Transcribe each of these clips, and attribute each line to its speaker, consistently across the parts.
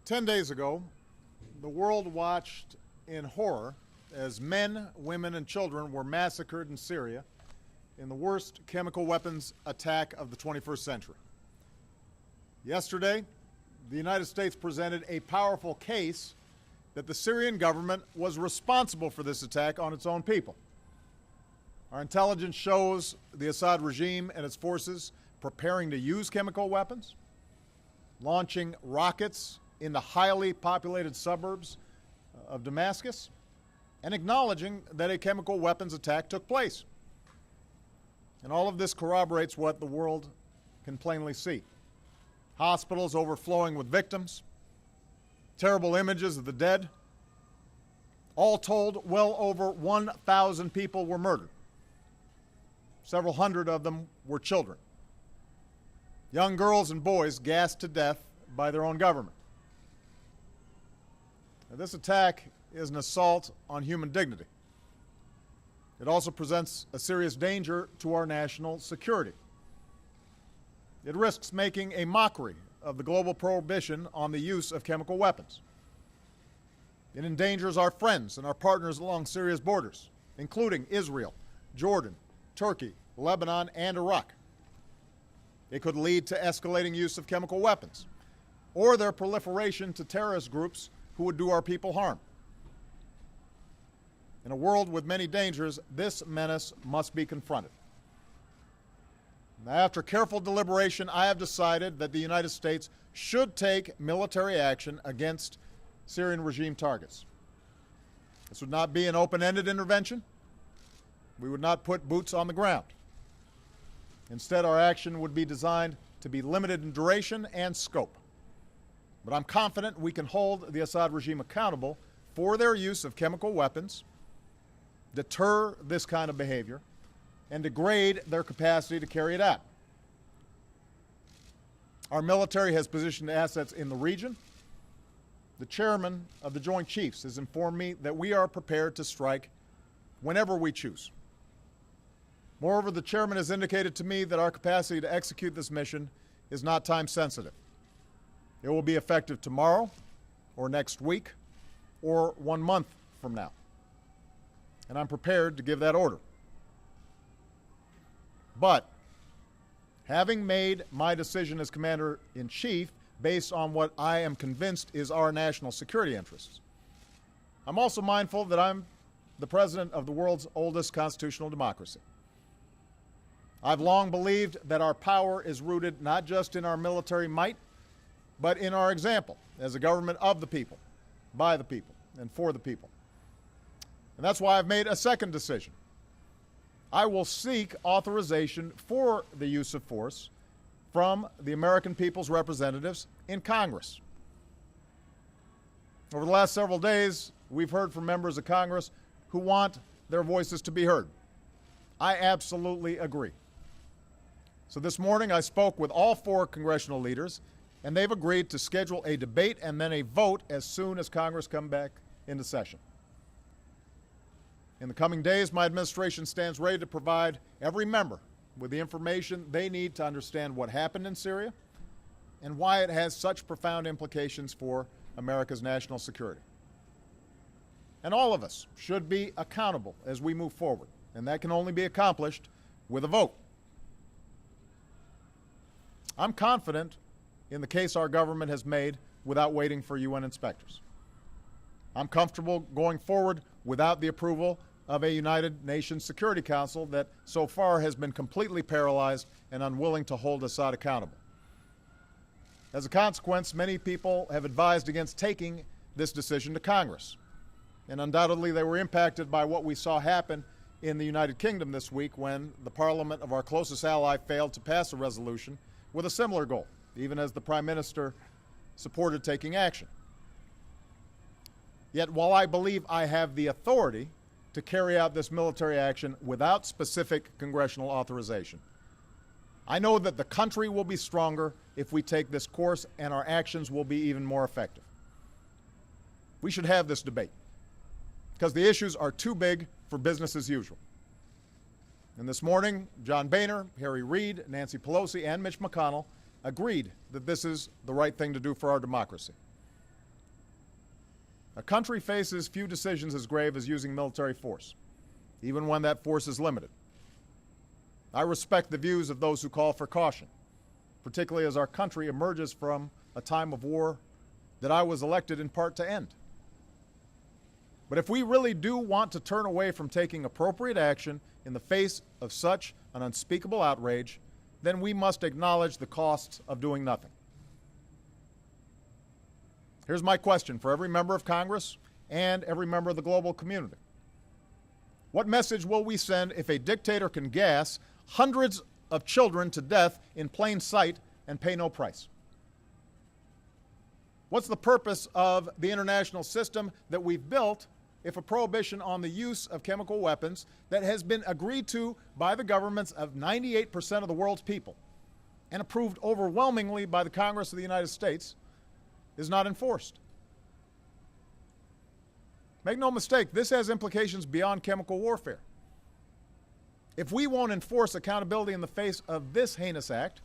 Speaker 1: 10 days ago, the world watched in horror as men, women, and children were massacred in Syria in the worst chemical weapons attack of the 21st century. Yesterday, the United States presented a powerful case that the Syrian government was responsible for this attack on its own people. Our intelligence shows the Assad regime and its forces preparing to use chemical weapons, launching rockets in the highly populated suburbs of Damascus, and acknowledging that a chemical weapons attack took place. And all of this corroborates what the world can plainly see. Hospitals overflowing with victims, terrible images of the dead. All told, well over 1,000 people were murdered. Several hundred of them were children. Young girls and boys gassed to death by their own government. Now, this attack is an assault on human dignity. It also presents a serious danger to our national security. It risks making a mockery of the global prohibition on the use of chemical weapons. It endangers our friends and our partners along Syria's borders, including Israel, Jordan, Turkey, Lebanon, and Iraq. It could lead to escalating use of chemical weapons or their proliferation to terrorist groups who would do our people harm. In a world with many dangers, this menace must be confronted. Now, after careful deliberation, I have decided that the United States should take military action against Syrian regime targets. This would not be an open-ended intervention. We would not put boots on the ground. Instead, our action would be designed to be limited in duration and scope. But I'm confident we can hold the Assad regime accountable for their use of chemical weapons, deter this kind of behavior, and degrade their capacity to carry it out. Our military has positioned assets in the region. The chairman of the Joint Chiefs has informed me that we are prepared to strike whenever we choose. Moreover, the chairman has indicated to me that our capacity to execute this mission is not time sensitive. It will be effective tomorrow, or next week, or 1 month from now. And I'm prepared to give that order. But, having made my decision as Commander-in-Chief based on what I am convinced is our national security interests, I'm also mindful that I'm the President of the world's oldest constitutional democracy. I've long believed that our power is rooted not just in our military might, but in our example as a government of the people, by the people, and for the people. And that's why I've made a second decision. I will seek authorization for the use of force from the American people's representatives in Congress. Over the last several days, we've heard from members of Congress who want their voices to be heard. I absolutely agree. So this morning I spoke with all 4 congressional leaders, and they've agreed to schedule a debate and then a vote as soon as Congress comes back into session. In the coming days, my administration stands ready to provide every member with the information they need to understand what happened in Syria and why it has such profound implications for America's national security. And all of us should be accountable as we move forward, and that can only be accomplished with a vote. I'm confident in the case our government has made without waiting for UN inspectors. I'm comfortable going forward without the approval of a United Nations Security Council that so far has been completely paralyzed and unwilling to hold Assad accountable. As a consequence, many people have advised against taking this decision to Congress. And undoubtedly they were impacted by what we saw happen in the United Kingdom this week when the parliament of our closest ally failed to pass a resolution with a similar goal, even as the Prime Minister supported taking action. Yet while I believe I have the authority to carry out this military action without specific congressional authorization, I know that the country will be stronger if we take this course, and our actions will be even more effective. We should have this debate because the issues are too big for business as usual. And this morning, John Boehner, Harry Reid, Nancy Pelosi, and Mitch McConnell agreed that this is the right thing to do for our democracy. A country faces few decisions as grave as using military force, even when that force is limited. I respect the views of those who call for caution, particularly as our country emerges from a time of war that I was elected in part to end. But if we really do want to turn away from taking appropriate action in the face of such an unspeakable outrage, then we must acknowledge the costs of doing nothing. Here's my question for every member of Congress and every member of the global community. What message will we send if a dictator can gas hundreds of children to death in plain sight and pay no price? What's the purpose of the international system that we've built if a prohibition on the use of chemical weapons that has been agreed to by the governments of 98% of the world's people and approved overwhelmingly by the Congress of the United States is not enforced? Make no mistake, this has implications beyond chemical warfare. If we won't enforce accountability in the face of this heinous act,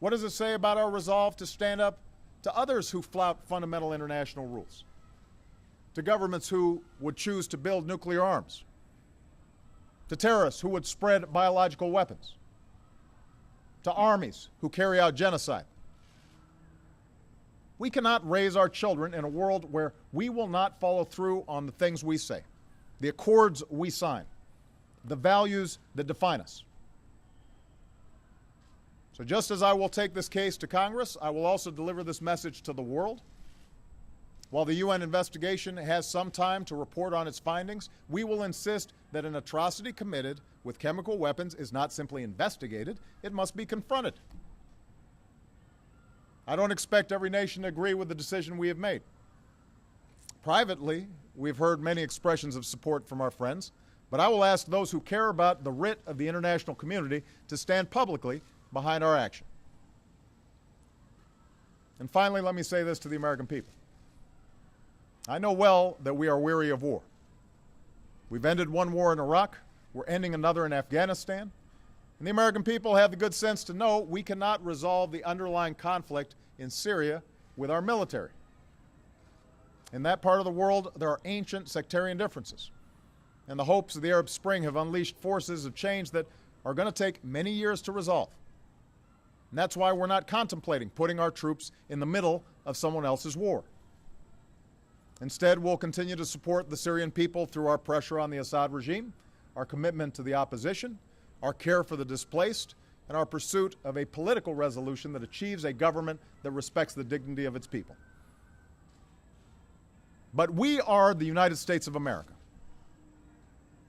Speaker 1: what does it say about our resolve to stand up to others who flout fundamental international rules? To governments who would choose to build nuclear arms? To terrorists who would spread biological weapons? To armies who carry out genocide? We cannot raise our children in a world where we will not follow through on the things we say, the accords we sign, the values that define us. So just as I will take this case to Congress, I will also deliver this message to the world. While the UN investigation has some time to report on its findings, we will insist that an atrocity committed with chemical weapons is not simply investigated, it must be confronted. I don't expect every nation to agree with the decision we have made. Privately, we've heard many expressions of support from our friends, but I will ask those who care about the writ of the international community to stand publicly behind our action. And finally, let me say this to the American people. I know well that we are weary of war. We've ended one war in Iraq, we're ending another in Afghanistan, and the American people have the good sense to know we cannot resolve the underlying conflict in Syria with our military. In that part of the world, there are ancient sectarian differences, and the hopes of the Arab Spring have unleashed forces of change that are going to take many years to resolve. And that's why we're not contemplating putting our troops in the middle of someone else's war. Instead, we'll continue to support the Syrian people through our pressure on the Assad regime, our commitment to the opposition, our care for the displaced, and our pursuit of a political resolution that achieves a government that respects the dignity of its people. But we are the United States of America,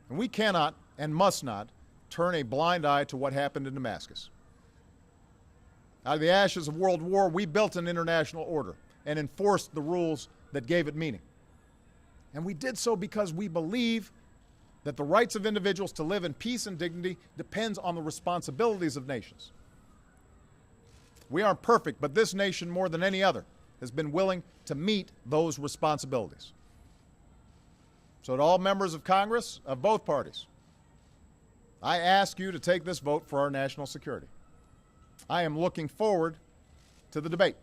Speaker 1: and we cannot and must not turn a blind eye to what happened in Damascus. Out of the ashes of World War, we built an international order and enforced the rules that gave it meaning. And we did so because we believe that the rights of individuals to live in peace and dignity depends on the responsibilities of nations. We aren't perfect, but this nation, more than any other, has been willing to meet those responsibilities. So to all members of Congress of both parties, I ask you to take this vote for our national security. I am looking forward to the debate.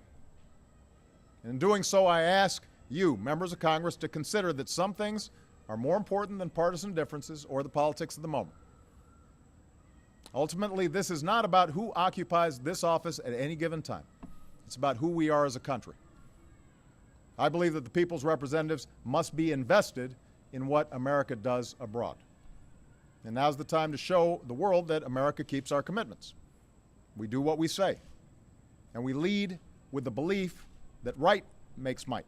Speaker 1: In doing so, I ask you, members of Congress, to consider that some things are more important than partisan differences or the politics of the moment. Ultimately, this is not about who occupies this office at any given time. It's about who we are as a country. I believe that the people's representatives must be invested in what America does abroad. And now's the time to show the world that America keeps our commitments. We do what we say, and we lead with the belief that right makes might,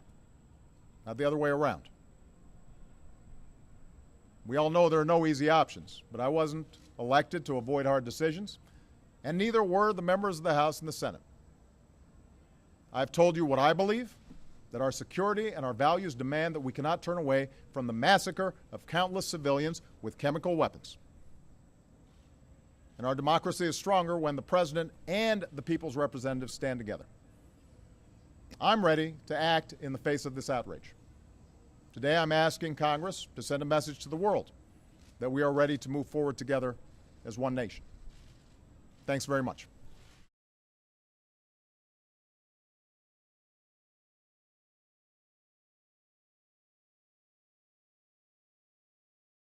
Speaker 1: not the other way around. We all know there are no easy options, but I wasn't elected to avoid hard decisions, and neither were the members of the House and the Senate. I've told you what I believe, that our security and our values demand that we cannot turn away from the massacre of countless civilians with chemical weapons. And our democracy is stronger when the President and the people's representatives stand together. I'm ready to act in the face of this outrage. Today, I'm asking Congress to send a message to the world that we are ready to move forward together as one nation. Thanks very much.